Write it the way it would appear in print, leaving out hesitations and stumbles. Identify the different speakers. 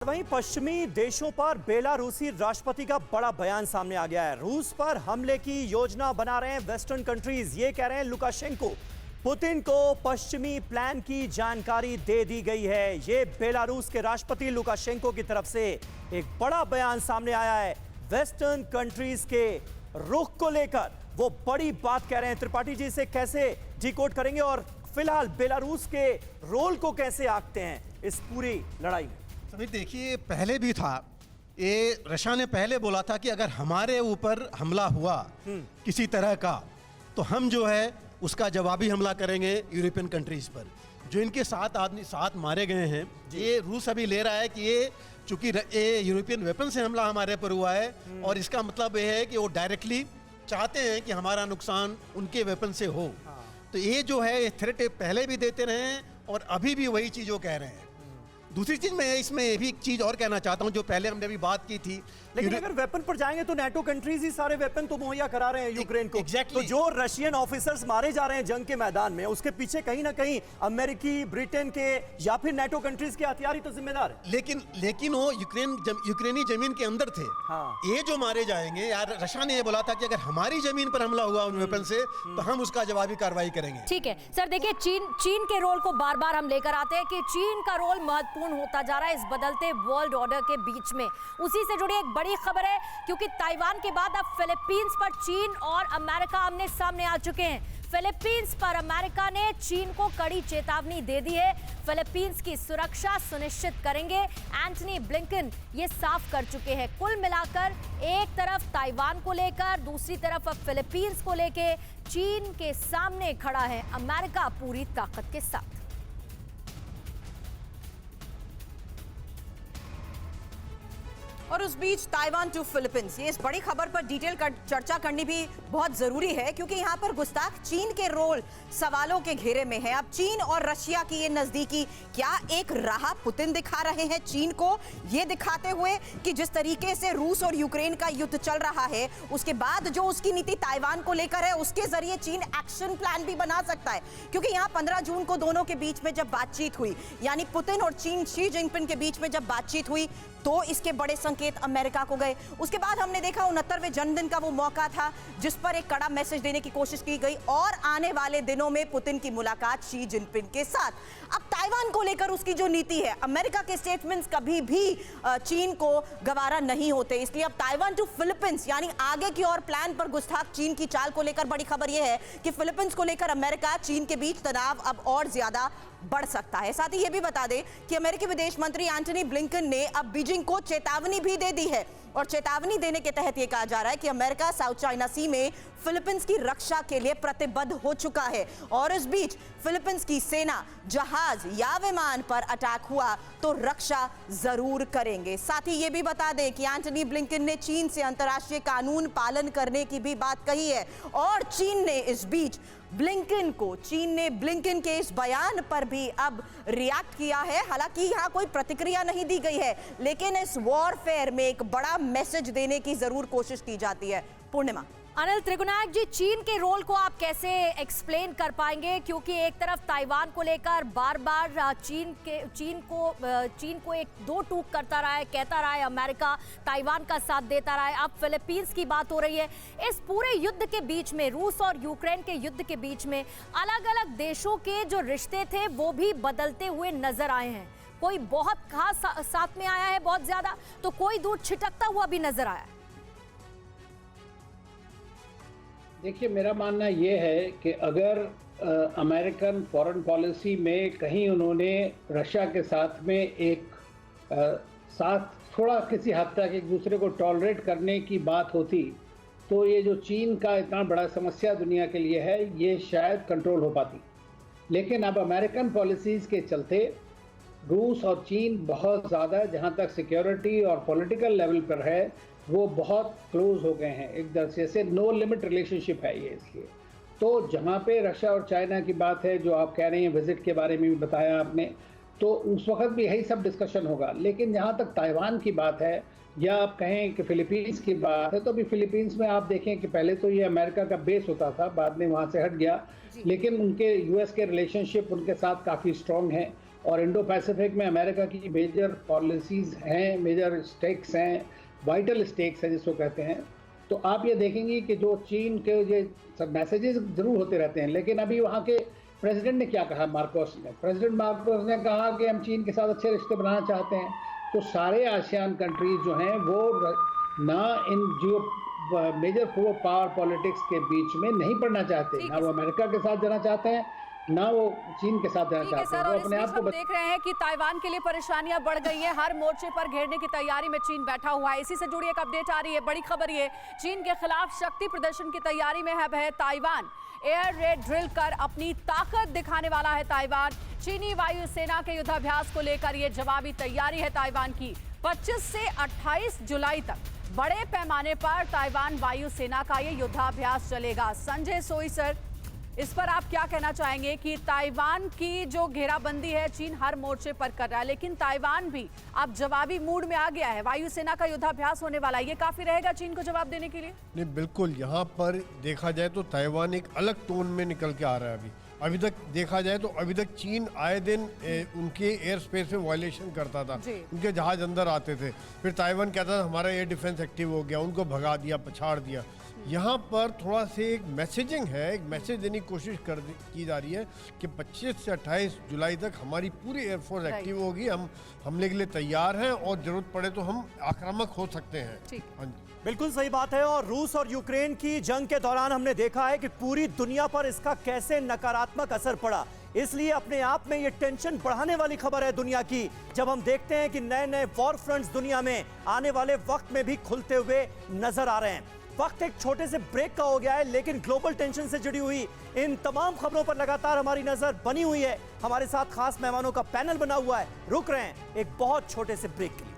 Speaker 1: वहीं पश्चिमी देशों पर बेलारूसी राष्ट्रपति का बड़ा बयान सामने आ गया है। रूस पर हमले की योजना बना रहे हैं वेस्टर्न कंट्रीज। ये कह रहे हैं लुकाशेंको। पुतिन को पश्चिमी प्लान की जानकारी दे दी गई है। ये बेलारूस के राष्ट्रपति लुकाशेंको की तरफ से एक बड़ा बयान सामने आया है वेस्टर्न कंट्रीज के रुख को लेकर। वो बड़ी बात कह रहे हैं। त्रिपाठी जी इसे कैसे डिकोड करेंगे और फिलहाल बेलारूस के रोल को कैसे आंकते हैं इस पूरी लड़ाई में?
Speaker 2: समीर, देखिए, पहले भी था ये। रशिया ने पहले बोला था कि अगर हमारे ऊपर हमला हुआ किसी तरह का तो हम जो है उसका जवाबी हमला करेंगे यूरोपियन कंट्रीज पर। जो इनके 7 मारे गए हैं, ये रूस अभी ले रहा है कि ये चूंकि ये यूरोपियन वेपन से हमला हमारे पर हुआ है और इसका मतलब ये है कि वो डायरेक्टली चाहते हैं कि हमारा नुकसान उनके वेपन से हो। तो ये जो है थ्रेट पहले भी देते रहे हैं और अभी भी वही चीज़ वो कह रहे हैं। दूसरी चीज मैं इसमें ये भी एक चीज और कहना चाहता हूं जो पहले हमने अभी बात की थी,
Speaker 1: लेकिन अगर वेपन पर जाएंगे तो नाटो कंट्रीज ही सारे वेपन तो मुहैया करा रहे हैं यूक्रेन को। तो जो रशियन ऑफिसर्स मारे जा रहे हैं जंग के मैदान में, उसके पीछे कहीं ना कहीं अमेरिकी, ब्रिटेन के या फिर नाटो कंट्रीज के हथियार ही तो जिम्मेदार है।
Speaker 2: लेकिन वो यूक्रेनी जमीन के अंदर थे। ये जो मारे जाएंगे, यार रशिया ने ये बोला था कि अगर हमारी जमीन पर हमला हुआ उन वेपन से तो हम उसका जवाबी कार्रवाई करेंगे।
Speaker 3: ठीक है सर, देखिए चीन के रोल को बार बार हम लेकर आते हैं कि चीन का रोल महत्वपूर्ण होता जा रहा है इस बदलते वर्ल्ड ऑर्डर के बीच में। उसी से जुड़ी एक बड़ी खबर है, क्योंकि ताइवान के बाद अब फिलीपींस पर चीन और अमेरिका आमने सामने आ चुके हैं। फिलीपींस पर अमेरिका ने चीन को कड़ी चेतावनी दे दी है। फिलीपींस की सुरक्षा सुनिश्चित करेंगे, एंटनी ब्लिंकन ये साफ कर चुके हैं। कुल मिलाकर एक तरफ ताइवान को लेकर, दूसरी तरफ अब फिलीपींस को लेकर चीन के सामने खड़ा है अमेरिका पूरी ताकत के साथ।
Speaker 4: और उस बीच ताइवान टू फिलीपींस, ये इस बड़ी खबर पर डिटेल चर्चा करनी भी बहुत जरूरी है, क्योंकि यहाँ पर गुस्ताख चीन के रोल सवालों के घेरे में है। अब चीन और रशिया की ये नजदीकी क्या एक राह पुतिन दिखा रहे हैं चीन को, ये दिखाते हुए कि जिस तरीके से रूस और यूक्रेन का युद्ध चल रहा है, उसके बाद जो उसकी नीति ताइवान को लेकर है, उसके जरिए चीन एक्शन प्लान भी बना सकता है। क्योंकि यहाँ 15 जून को दोनों के बीच में जब बातचीत हुई, यानी पुतिन और चीन शी जिनपिंग के बीच में जब बातचीत हुई, तो इसके बड़े संकेत अमेरिका को गए। उसके बाद हमने देखा 69वें जन्मदिन का वो मौका था जिस पर एक कड़ा मैसेज देने की कोशिश की गई, और आने वाले दिनों में पुतिन की मुलाकात शी जिनपिंग के साथ। अब ताइवान को लेकर उसकी जो नीति है, अमेरिका के स्टेटमेंट्स कभी भी चीन को गवारा नहीं होते, इसलिए अब ताइवान टू फिलीपींस यानी आगे की और प्लान पर गुस्ताख चीन की चाल को लेकर बड़ी खबर यह है कि फिलीपींस को लेकर अमेरिका चीन के बीच तनाव अब और ज्यादा बढ़ सकता है। साथ ही यह भी बता दें कि अमेरिकी विदेश मंत्री एंटनी ब्लिंकन ने अब बीजिंग को चेतावनी भी दे दी है, और चेतावनी देने के तहत यह कहा जा रहा है कि अमेरिका साउथ चाइना सी में फिलीपींस की रक्षा के लिए प्रतिबद्ध हो चुका है। और इस बीच फिलीपींस की सेना जहाज या विमान पर अटैक हुआ तो रक्षा जरूर करेंगे। साथ ही यह भी बता दें कि एंटनी ब्लिंकन ने चीन से अंतर्राष्ट्रीय कानून पालन करने की भी बात कही है, और चीन ने ब्लिंकन के इस बयान पर भी अब रिएक्ट किया है। हालांकि यहां कोई प्रतिक्रिया नहीं दी गई है, लेकिन इस वॉरफेयर में एक बड़ा मैसेज देने की जरूर कोशिश की जाती है। पूर्णिमा।
Speaker 3: अनिल त्रिगुनायक जी, चीन के रोल को आप कैसे एक्सप्लेन कर पाएंगे, क्योंकि एक तरफ ताइवान को लेकर बार बार चीन को एक दो टूक करता रहा है, कहता रहा है अमेरिका, ताइवान का साथ देता रहा है, अब फिलीपींस की बात हो रही है। इस पूरे युद्ध के बीच में, रूस और यूक्रेन के युद्ध के बीच में अलग अलग देशों के जो रिश्ते थे वो भी बदलते हुए नजर आए हैं। कोई बहुत खास साथ में आया है बहुत ज्यादा, तो कोई दूर छिटकता हुआ भी नजर आया है।
Speaker 5: देखिए, मेरा मानना ये है कि अगर अमेरिकन फॉरेन पॉलिसी में कहीं उन्होंने रशिया के साथ में एक साथ थोड़ा किसी हद तक एक दूसरे को टॉलरेट करने की बात होती, तो ये जो चीन का इतना बड़ा समस्या दुनिया के लिए है, ये शायद कंट्रोल हो पाती। लेकिन अब अमेरिकन पॉलिसीज़ के चलते रूस और चीन बहुत ज़्यादा, जहाँ तक सिक्योरिटी और पॉलिटिकल लेवल पर है, वो बहुत क्लोज हो गए हैं। एक तरह से नो लिमिट रिलेशनशिप है ये। इसलिए तो जहाँ पे रशिया और चाइना की बात है, जो आप कह रहे हैं विजिट के बारे में भी बताया आपने, तो उस वक्त भी यही सब डिस्कशन होगा। लेकिन जहाँ तक ताइवान की बात है, या आप कहें कि फिलीपींस की बात है, तो अभी फिलीपींस में आप देखें कि पहले तो ये अमेरिका का बेस होता था, बाद में वहाँ से हट गया, लेकिन उनके यूएस के रिलेशनशिप उनके साथ काफ़ी स्ट्रॉन्ग हैं। और इंडो पैसिफिक में अमेरिका की मेजर पॉलिसीज हैं, मेजर स्टेक्स हैं, वाइटल स्टेक्स हैं जिसको कहते हैं। तो आप ये देखेंगे कि जो चीन के ये सब मैसेजेस जरूर होते रहते हैं, लेकिन अभी वहाँ के प्रेसिडेंट ने क्या कहा, मार्कोस ने, प्रेसिडेंट मार्कोस ने कहा कि हम चीन के साथ अच्छे रिश्ते बनाना चाहते हैं। तो सारे आसियान कंट्रीज जो हैं वो ना इन जो मेजर पावर पॉलिटिक्स के बीच में नहीं पड़ना चाहते, ना वो अमेरिका के साथ जाना चाहते हैं, ना वो चीन के साथ जाना चाहते हैं।
Speaker 3: और
Speaker 5: वो अपने आप को
Speaker 3: देख रहे हैं कि ताइवान के लिए परेशानियां बढ़ गई हैं, हर मोर्चे पर घेरने की तैयारी में चीन बैठा हुआ है। इसी से जुड़ी एक अपडेट आ रही है, बड़ी खबर ये, चीन के खिलाफ शक्ति प्रदर्शन की तैयारी में है ताइवान। एयर रेड ड्रिल कर अपनी ताकत दिखाने वाला है ताइवान। चीनी वायुसेना के युद्धाभ्यास को लेकर ये जवाबी तैयारी है ताइवान की। 25 से 28 जुलाई तक बड़े पैमाने पर ताइवान वायुसेना का ये युद्धाभ्यास चलेगा। संजय सोई सर, इस पर आप क्या कहना चाहेंगे कि ताइवान की जो घेराबंदी है चीन हर मोर्चे पर कर रहा है, लेकिन ताइवान भी अब जवाबी मूड में आ गया है, वायुसेना का युद्धाभ्यास होने वाला है, ये काफी रहेगा चीन को जवाब देने के लिए?
Speaker 6: नहीं, बिल्कुल। यहाँ पर देखा जाए तो ताइवान एक अलग टोन में निकल के आ रहा है। अभी तक देखा जाए तो अभी तक चीन आए दिन उनके एयर स्पेस में वायलेशन करता था, उनके जहाज अंदर आते थे, फिर ताइवान कहता था हमारा एयर डिफेंस एक्टिव हो गया, उनको भगा दिया, पछाड़ दिया। यहाँ पर थोड़ा से एक मैसेजिंग है, एक मैसेज देने की कोशिश की जा रही है कि 25 से 28 जुलाई तक हमारी पूरी एयरफोर्स एक्टिव होगी, हम हमले के लिए तैयार हैं और जरूरत पड़े तो हम आक्रामक हो सकते हैं। हाँ जी,
Speaker 1: बिल्कुल सही बात है। और रूस और यूक्रेन की जंग के दौरान हमने देखा है कि पूरी दुनिया पर इसका कैसे नकारात्मक असर पड़ा, इसलिए अपने आप में ये टेंशन बढ़ाने वाली खबर है दुनिया की, जब हम देखते हैं कि नए नए वॉर फ्रंट्स दुनिया में आने वाले वक्त में भी खुलते हुए नजर आ रहे हैं। वक्त एक छोटे से ब्रेक का हो गया है, लेकिन ग्लोबल टेंशन से जुड़ी हुई इन तमाम खबरों पर लगातार हमारी नजर बनी हुई है। हमारे साथ खास मेहमानों का पैनल बना हुआ है। रुक रहे हैं एक बहुत छोटे से ब्रेक के लिए।